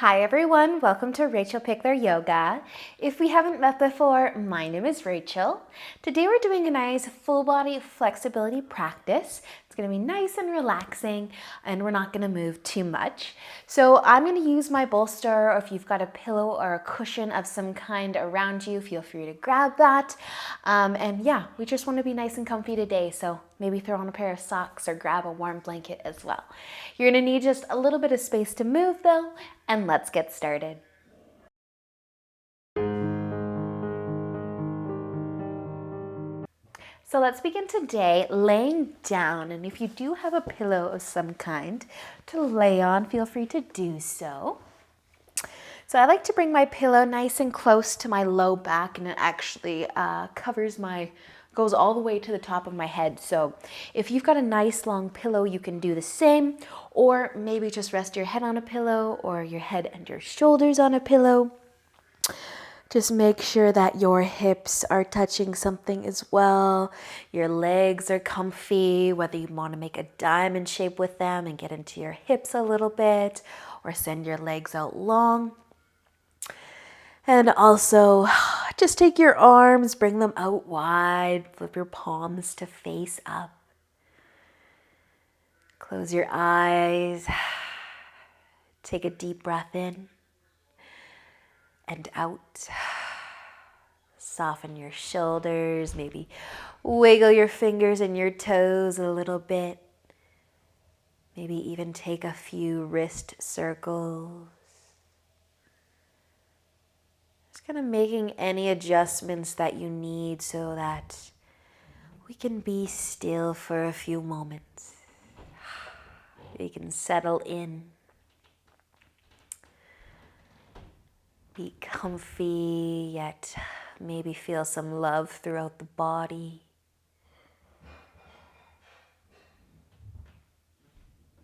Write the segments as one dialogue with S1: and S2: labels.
S1: Hi everyone, welcome to Rachel Pichler Yoga. If we haven't met before, my name is Rachel. Today we're doing a nice full body flexibility practice. It's going to be nice and relaxing and we're not going to move too much. So I'm going to use my bolster, or if you've got a pillow or a cushion of some kind around you, feel free to grab that. And yeah, we just want to be nice and comfy today, so maybe throw on a pair of socks or grab a warm blanket as well. You're going to need just a little bit of space to move though, and let's get started. So let's begin today laying down, and if you do have a pillow of some kind to lay on, feel free to do so. So I like to bring my pillow nice and close to my low back, and it actually goes all the way to the top of my head. So if you've got a nice long pillow, you can do the same, or maybe just rest your head on a pillow or your head and your shoulders on a pillow. Just make sure that your hips are touching something as well. Your legs are comfy, whether you want to make a diamond shape with them and get into your hips a little bit, or send your legs out long. And also, just take your arms, bring them out wide, flip your palms to face up. Close your eyes. Take a deep breath in and out. Soften your shoulders, maybe wiggle your fingers and your toes a little bit. Maybe even take a few wrist circles. Just kind of making any adjustments that you need so that we can be still for a few moments. We can settle in. Be comfy, yet maybe feel some love throughout the body.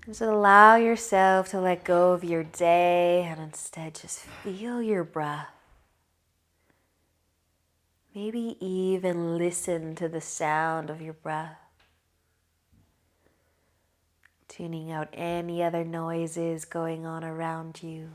S1: Just allow yourself to let go of your day and instead just feel your breath. Maybe even listen to the sound of your breath. Tuning out any other noises going on around you.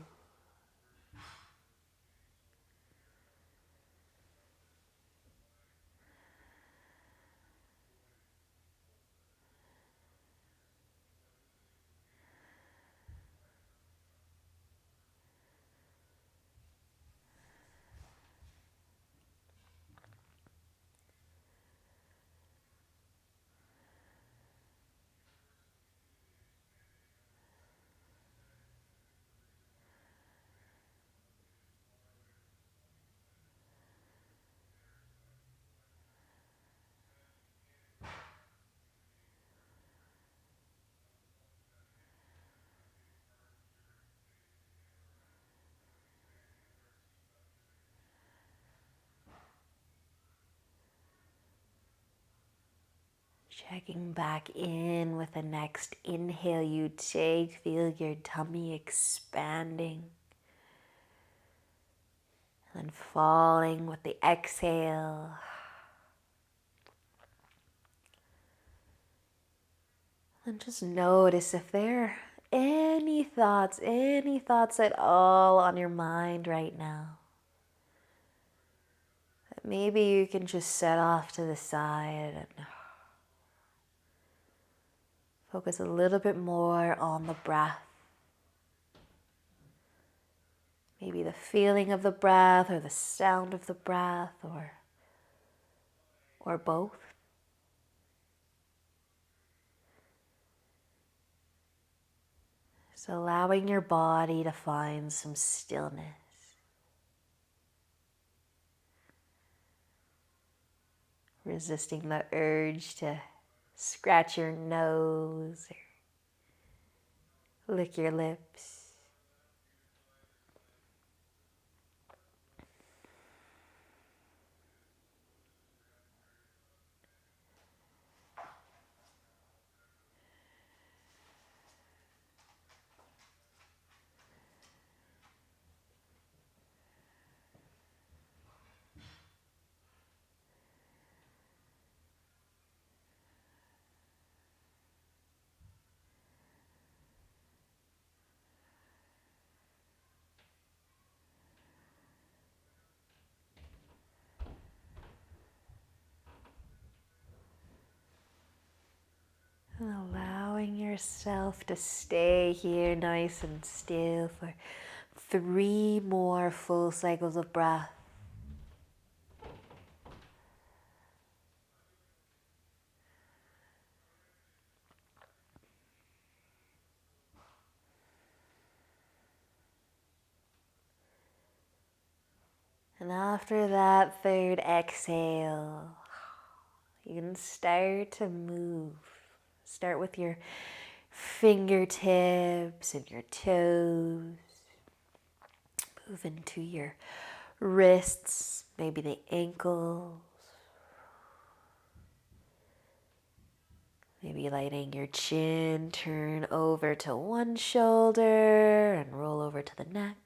S1: Checking back in with the next inhale you take. Feel your tummy expanding. And falling with the exhale. And just notice if there are any thoughts at all on your mind right now. That maybe you can just set off to the side and focus a little bit more on the breath. Maybe the feeling of the breath or the sound of the breath or both. Just allowing your body to find some stillness. Resisting the urge to scratch your nose or lick your lips. And allowing yourself to stay here nice and still for 3 more full cycles of breath. And after that 3rd exhale, you can start to move. Start with your fingertips and your toes. Move into your wrists, maybe the ankles. Maybe letting your chin turn over to one shoulder and roll over to the next.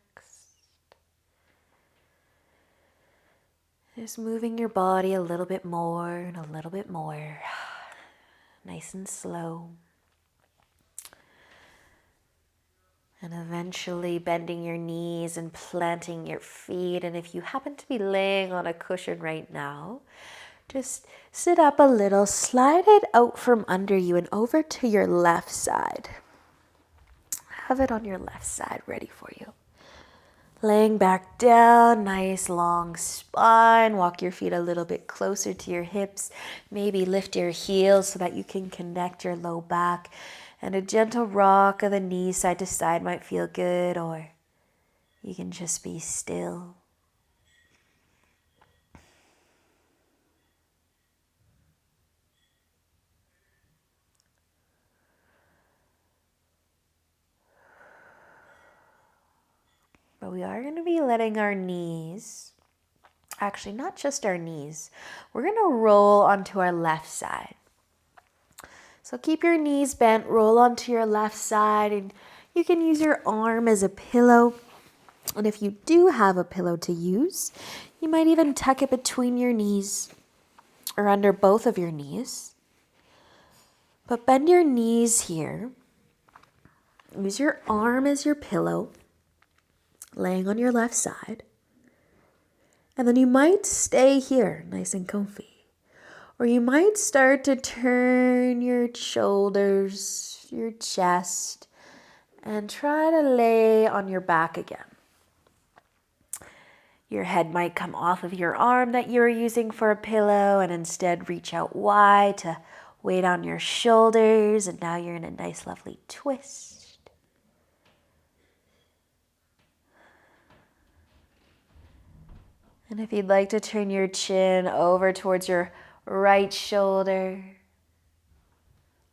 S1: Just moving your body a little bit more and a little bit more. Nice and slow. And eventually bending your knees and planting your feet. And if you happen to be laying on a cushion right now, just sit up a little, slide it out from under you and over to your left side. Have it on your left side ready for you. Laying back down, nice long spine. Walk your feet a little bit closer to your hips. Maybe lift your heels so that you can connect your low back. And a gentle rock of the knees side to side might feel good, or you can just be still. But we are going to be letting our knees, actually not just our knees, we're going to roll onto our left side. So keep your knees bent, roll onto your left side, and you can use your arm as a pillow. And if you do have a pillow to use, you might even tuck it between your knees or under both of your knees. But bend your knees here. Use your arm as your pillow, laying on your left side. And then you might stay here, nice and comfy. Or you might start to turn your shoulders, your chest, and try to lay on your back again. Your head might come off of your arm that you were using for a pillow and instead reach out wide to weight on your shoulders. And now you're in a nice, lovely twist. And if you'd like to turn your chin over towards your right shoulder,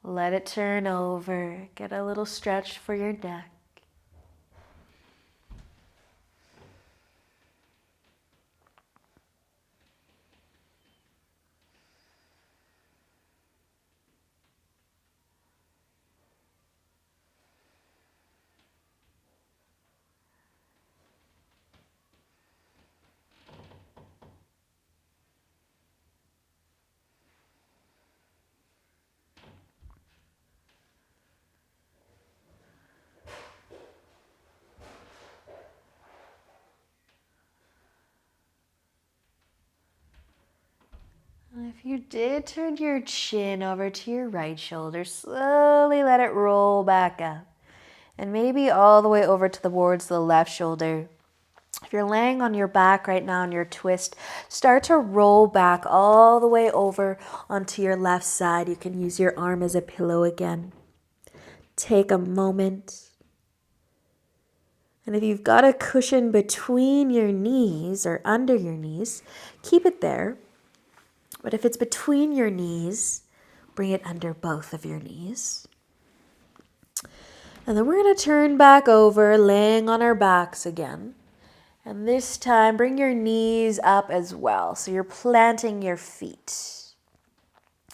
S1: let it turn over. Get a little stretch for your neck. If you did turn your chin over to your right shoulder, slowly let it roll back up. And maybe all the way over towards the left shoulder. If you're laying on your back right now in your twist, start to roll back all the way over onto your left side. You can use your arm as a pillow again. Take a moment. And if you've got a cushion between your knees or under your knees, keep it there. But if it's between your knees, bring it under both of your knees. And then we're going to turn back over, laying on our backs again. And this time, bring your knees up as well. So you're planting your feet.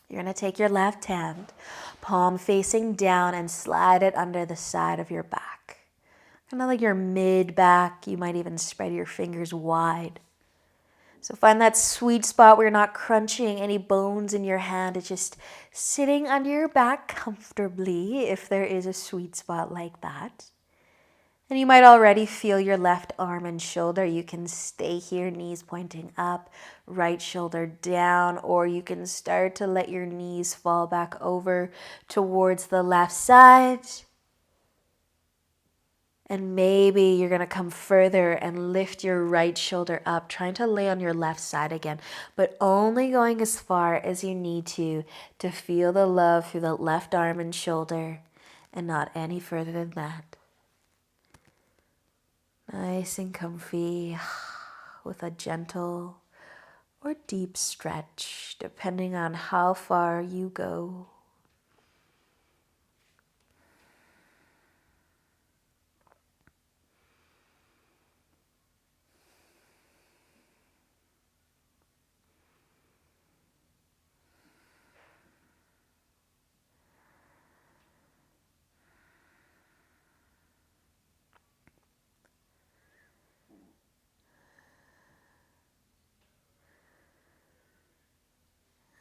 S1: You're going to take your left hand, palm facing down, and slide it under the side of your back. Kind of like your mid-back. You might even spread your fingers wide. So find that sweet spot where you're not crunching any bones in your hand. It's just sitting under your back comfortably, if there is a sweet spot like that. And you might already feel your left arm and shoulder. You can stay here, knees pointing up, right shoulder down, or you can start to let your knees fall back over towards the left side. And maybe you're going to come further and lift your right shoulder up, trying to lay on your left side again, but only going as far as you need to feel the love through the left arm and shoulder, and not any further than that. Nice and comfy with a gentle or deep stretch, depending on how far you go.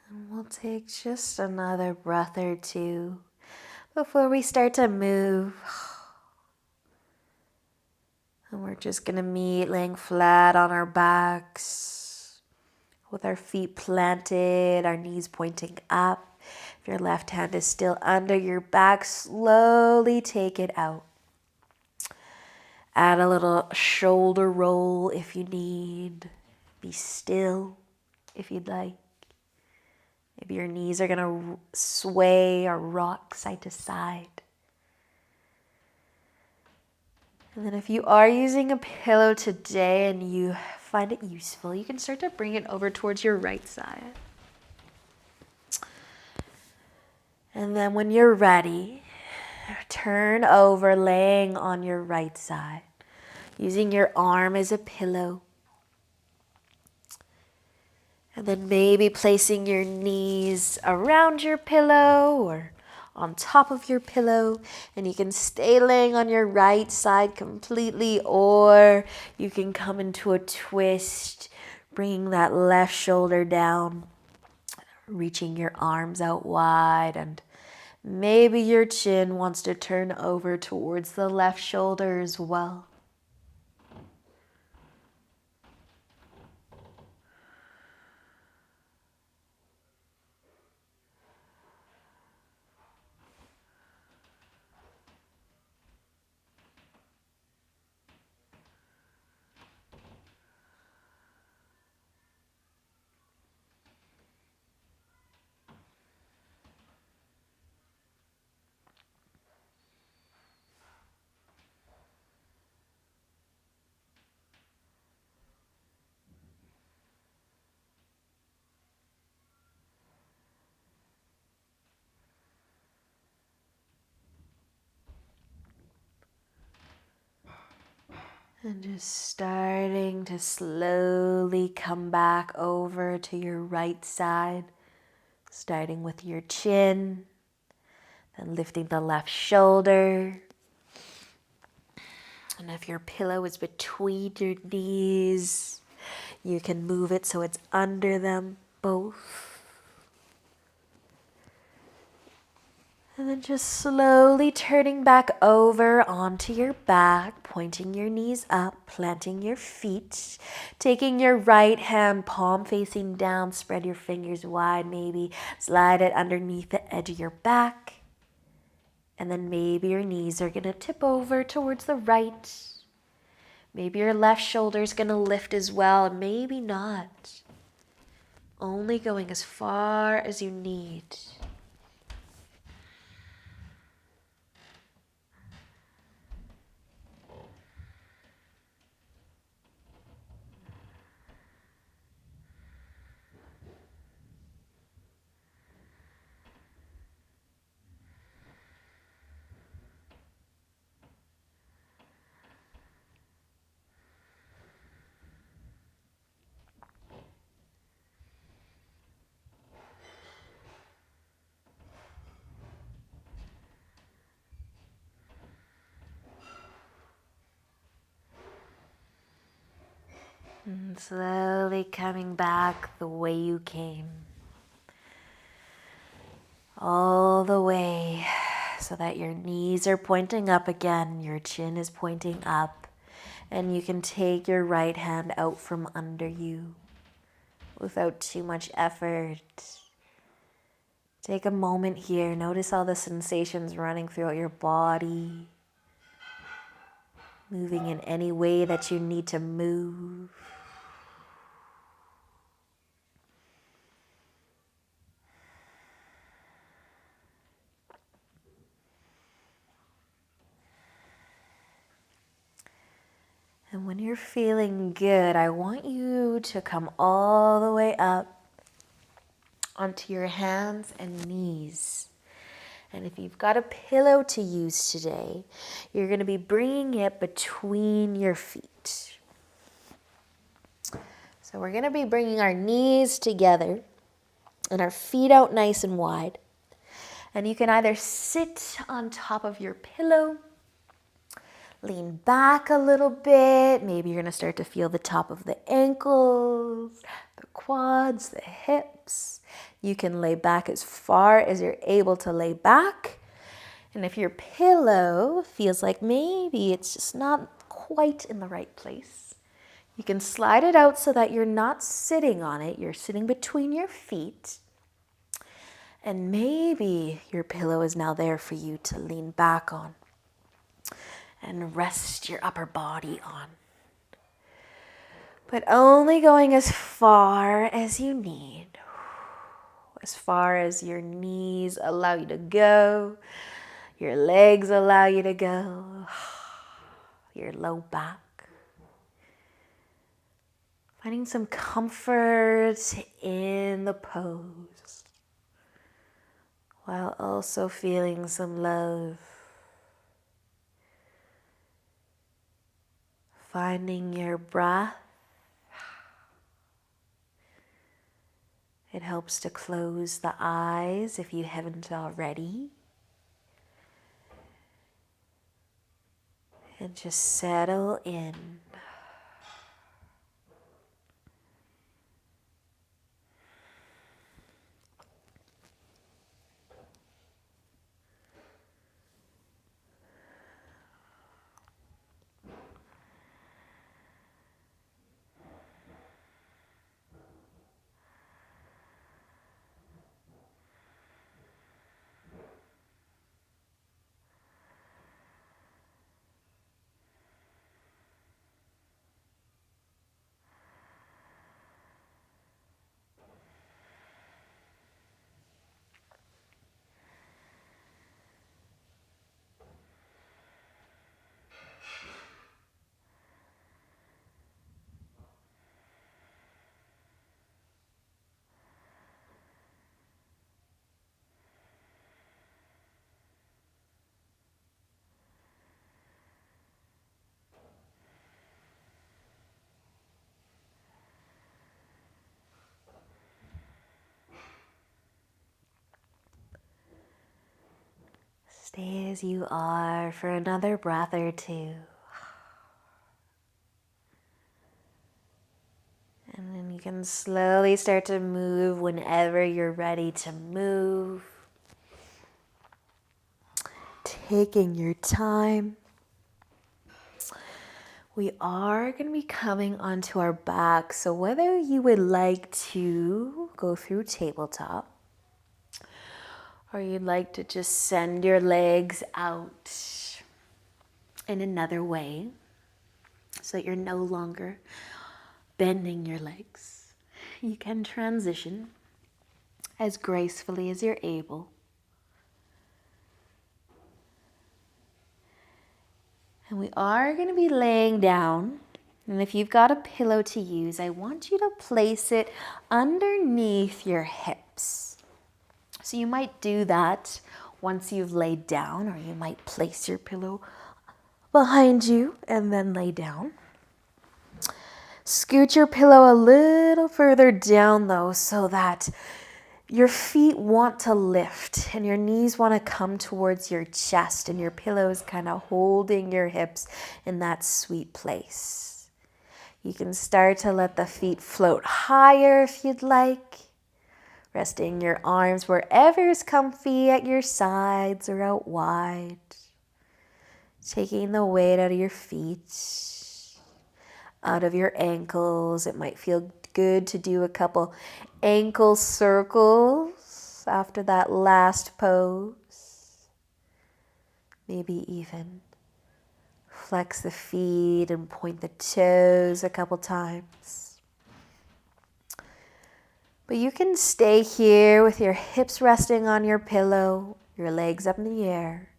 S1: And we'll take just another breath or two before we start to move. And we're just going to meet laying flat on our backs with our feet planted, our knees pointing up. If your left hand is still under your back, slowly take it out. Add a little shoulder roll if you need. Be still if you'd like. Maybe your knees are going to sway or rock side to side. And then if you are using a pillow today and you find it useful, you can start to bring it over towards your right side. And then when you're ready, turn over, laying on your right side, using your arm as a pillow. And then maybe placing your knees around your pillow or on top of your pillow, and you can stay laying on your right side completely, or you can come into a twist, bringing that left shoulder down, reaching your arms out wide, and maybe your chin wants to turn over towards the left shoulder as well. And just starting to slowly come back over to your right side, starting with your chin, then lifting the left shoulder. And if your pillow is between your knees, you can move it so it's under them both. And then just slowly turning back over onto your back, pointing your knees up, planting your feet, taking your right hand, palm facing down, spread your fingers wide, maybe slide it underneath the edge of your back. And then maybe your knees are going to tip over towards the right. Maybe your left shoulder is going to lift as well, maybe not. Only going as far as you need. And slowly coming back the way you came. All the way so that your knees are pointing up again, your chin is pointing up, and you can take your right hand out from under you without too much effort. Take a moment here. Notice all the sensations running throughout your body, moving in any way that you need to move. And when you're feeling good, I want you to come all the way up onto your hands and knees. And if you've got a pillow to use today, you're going to be bringing it between your feet. So we're going to be bringing our knees together and our feet out nice and wide. And you can either sit on top of your pillow, lean back a little bit. Maybe you're going to start to feel the top of the ankles, the quads, the hips. You can lay back as far as you're able to lay back. And if your pillow feels like maybe it's just not quite in the right place, you can slide it out so that you're not sitting on it. You're sitting between your feet. And maybe your pillow is now there for you to lean back on and rest your upper body on. But only going as far as you need, as far as your knees allow you to go, your legs allow you to go, your low back. Finding some comfort in the pose, while also feeling some love. Finding your breath. It helps to close the eyes if you haven't already. And just settle in. Stay as you are for another breath or two. And then you can slowly start to move whenever you're ready to move. Taking your time. We are going to be coming onto our back. So whether you would like to go through tabletop, or you'd like to just send your legs out in another way so that you're no longer bending your legs, you can transition as gracefully as you're able. And we are going to be laying down. And if you've got a pillow to use, I want you to place it underneath your hips. So you might do that once you've laid down, or you might place your pillow behind you and then lay down. Scoot your pillow a little further down though, so that your feet want to lift and your knees want to come towards your chest, and your pillow is kind of holding your hips in that sweet place. You can start to let the feet float higher if you'd like, Resting your arms wherever is comfy, at your sides or out wide. Taking the weight out of your feet, out of your ankles. It might feel good to do a couple ankle circles after that last pose. Maybe even flex the feet and point the toes a couple times. But you can stay here with your hips resting on your pillow, your legs up in the air.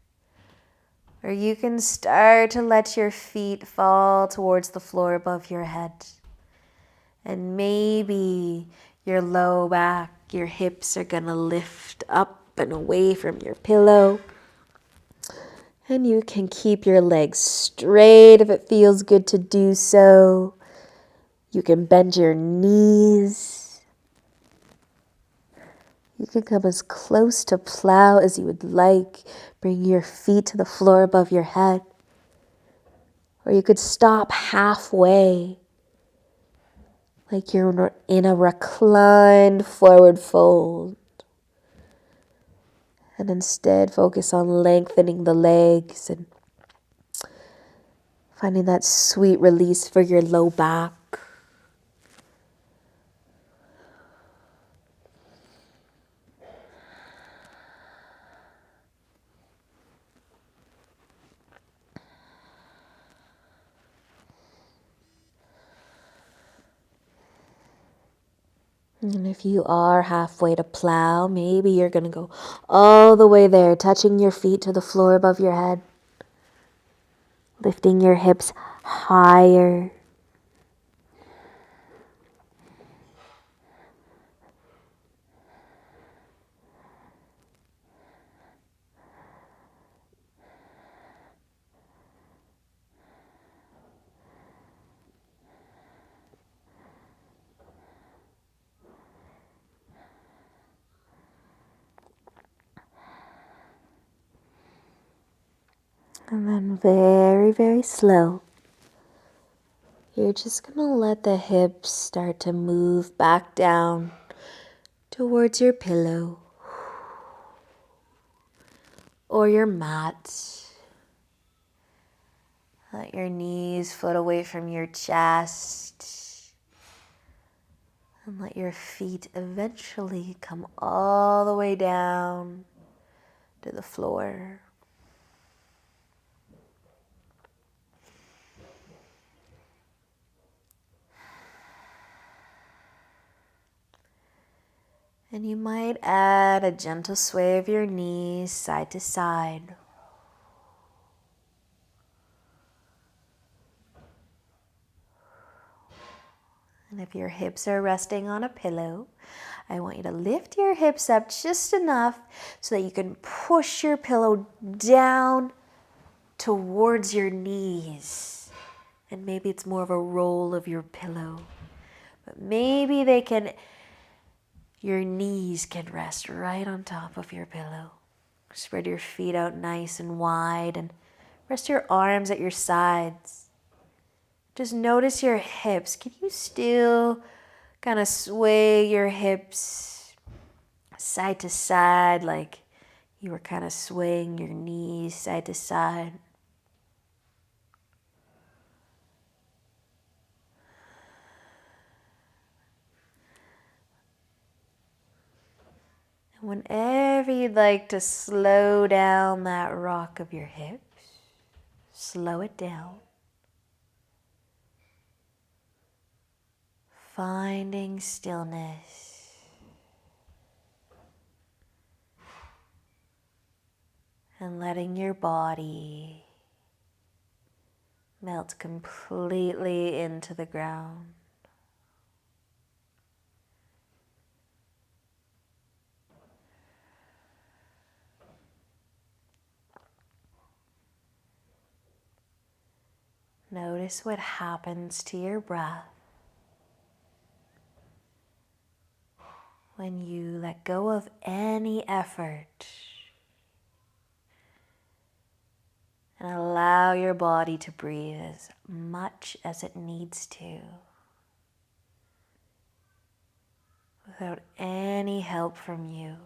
S1: Or you can start to let your feet fall towards the floor above your head. And maybe your low back, your hips are gonna lift up and away from your pillow. And you can keep your legs straight if it feels good to do so. You can bend your knees. You can come as close to plow as you would like. Bring your feet to the floor above your head. Or you could stop halfway, like you're in a reclined forward fold. And instead focus on lengthening the legs and finding that sweet release for your low back. And if you are halfway to plow, maybe you're going to go all the way there, touching your feet to the floor above your head, lifting your hips higher. And then very, very slow, you're just going to let the hips start to move back down towards your pillow or your mat. Let your knees float away from your chest. And let your feet eventually come all the way down to the floor. And you might add a gentle sway of your knees side to side. And if your hips are resting on a pillow, I want you to lift your hips up just enough so that you can push your pillow down towards your knees. And maybe it's more of a roll of your pillow. But maybe your knees can rest right on top of your pillow. Spread your feet out nice and wide and rest your arms at your sides. Just notice your hips. Can you still kind of sway your hips side to side like you were kind of swaying your knees side to side? And whenever you'd like to slow down that rock of your hips, slow it down. Finding stillness. And letting your body melt completely into the ground. Notice what happens to your breath when you let go of any effort and allow your body to breathe as much as it needs to, without any help from you.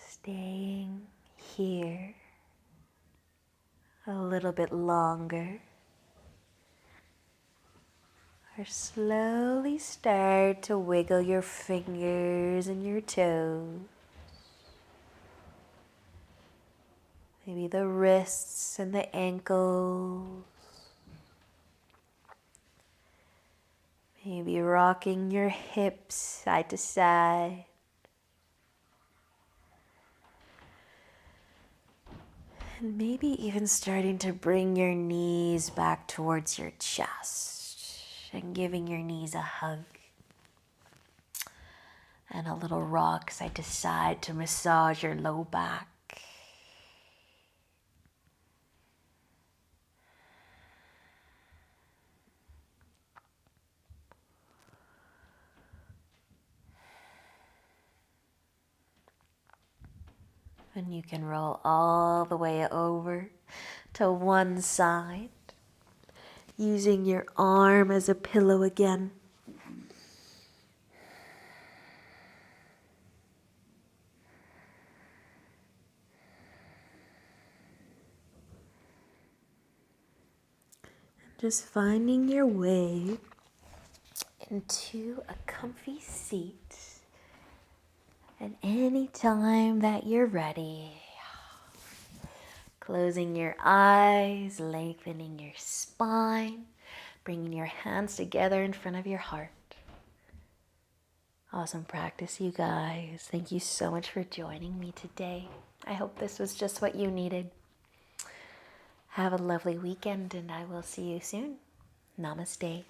S1: Staying here a little bit longer, or slowly start to wiggle your fingers and your toes. Maybe the wrists and the ankles. Maybe rocking your hips side to side. And maybe even starting to bring your knees back towards your chest and giving your knees a hug. And a little rock side to side to massage your low back. And you can roll all the way over to one side, using your arm as a pillow again. And just finding your way into a comfy seat. And any time that you're ready, closing your eyes, lengthening your spine, bringing your hands together in front of your heart. Awesome practice, you guys. Thank you so much for joining me today. I hope this was just what you needed. Have a lovely weekend, and I will see you soon. Namaste.